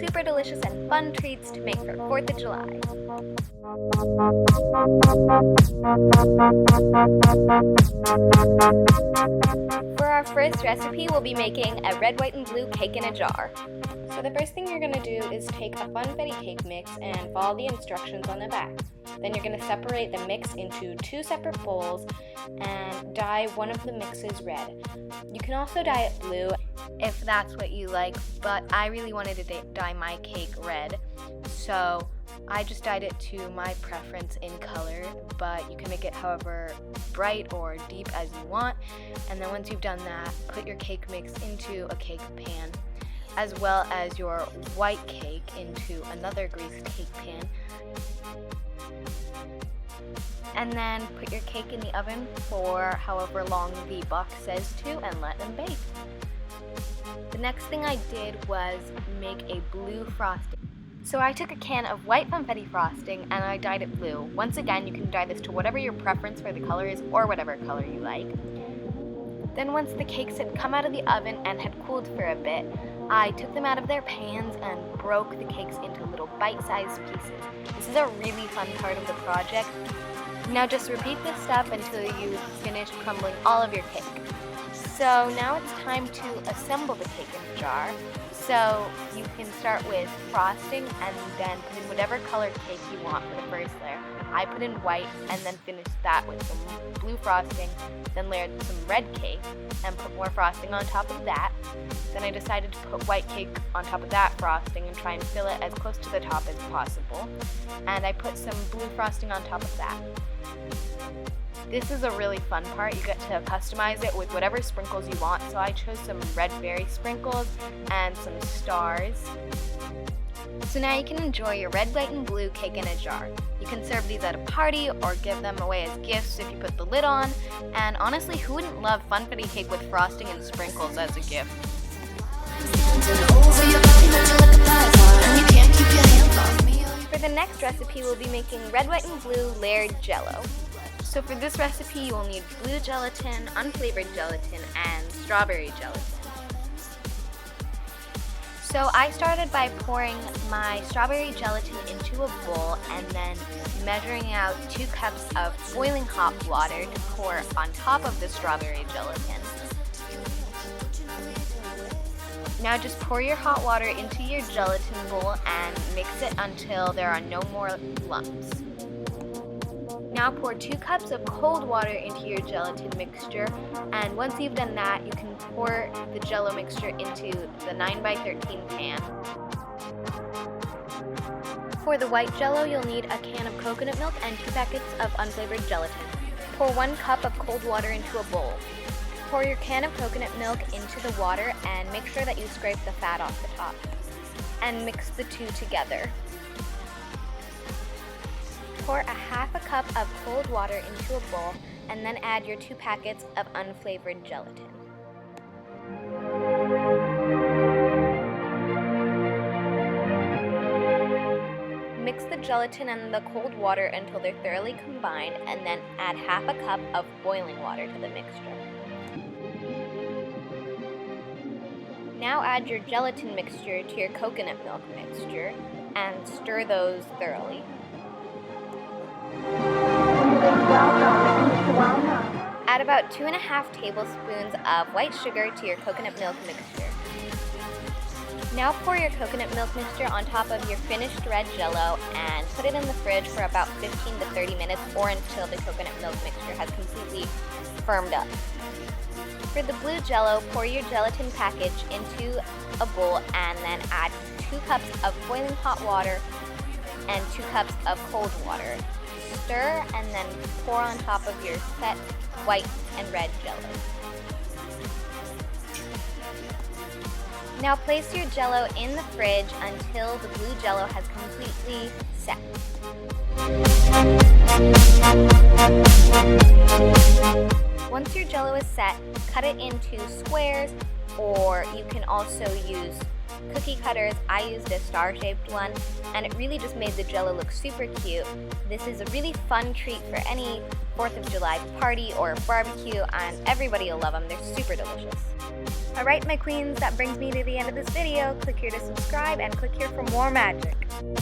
super delicious and fun treats to make for 4th of July. For our first recipe, we'll be making a red, white, and blue cake in a jar. So the first thing you're going to do is take a funfetti cake mix and follow the instructions on the back. Then you're going to separate the mix into 2 separate bowls and dye one of the mixes red. You can also dye it blue if that's what you like, but I really wanted to dye my cake red, so I just dyed it to my preference in color, but you can make it however bright or deep as you want. And then once you've done that, put your cake mix into a cake pan, as well as your white cake into another greased cake pan. And then put your cake in the oven for however long the box says to and let them bake. The next thing I did was make a blue frosting. So I took a can of white funfetti frosting and I dyed it blue. Once again, you can dye this to whatever your preference for the color is or whatever color you like. Then once the cakes had come out of the oven and had cooled for a bit, I took them out of their pans and broke the cakes into little bite-sized pieces. This is a really fun part of the project. Now just repeat this step until you finish crumbling all of your cake. So now it's time to assemble the cake in the jar. So you can start with frosting and then put in whatever color cake you want for the first layer. I put in white and then finished that with some blue frosting, then layered some red cake and put more frosting on top of that. Then I decided to put white cake on top of that frosting and try and fill it as close to the top as possible. And I put some blue frosting on top of that. This is a really fun part. You get to customize it with whatever sprinkles you want. So I chose some red berry sprinkles and some stars. So now you can enjoy your red, white, and blue cake in a jar. You can serve these at a party or give them away as gifts if you put the lid on. And honestly, who wouldn't love funfetti cake with frosting and sprinkles as a gift? For the next recipe, we'll be making red, white, and blue layered j-ello. So for this recipe, you will need blue gelatin, unflavored gelatin, and strawberry gelatin. So I started by pouring my strawberry gelatin into a bowl and then measuring out 2 cups of boiling hot water to pour on top of the strawberry gelatin. Now just pour your hot water into your gelatin bowl and mix it until there are no more lumps. Now pour 2 cups of cold water into your gelatin mixture, and once you've done that, you can pour the Jell-O mixture into the 9x13 pan. For the white Jell-O, you'll need a can of coconut milk and 2 packets of unflavored gelatin. Pour 1 cup of cold water into a bowl. Pour your can of coconut milk into the water and make sure that you scrape the fat off the top. And mix the two together. Pour a half a cup of cold water into a bowl and then add your 2 packets of unflavored gelatin. Mix the gelatin and the cold water until they're thoroughly combined and then add half a cup of boiling water to the mixture. Now add your gelatin mixture to your coconut milk mixture and stir those thoroughly. Add about 2½ tablespoons of white sugar to your coconut milk mixture. Now pour your coconut milk mixture on top of your finished red Jell-O and put it in the fridge for about 15 to 30 minutes or until the coconut milk mixture has completely firmed up. For the blue Jell-O, pour your gelatin package into a bowl and then add 2 cups of boiling hot water and 2 cups of cold water. Stir and then pour on top of your set white and red Jell-O. Now place your Jell-O in the fridge until the blue Jell-O has completely set. Once your Jell-O is set, cut it into squares, or you can also use cookie cutters. I used a star-shaped one, and it really just made the j-ello look super cute. This is a really fun treat for any 4th of July party or barbecue, and everybody will love them. They're super delicious. Alright, my queens, that brings me to the end of this video. Click here to subscribe and click here for more magic.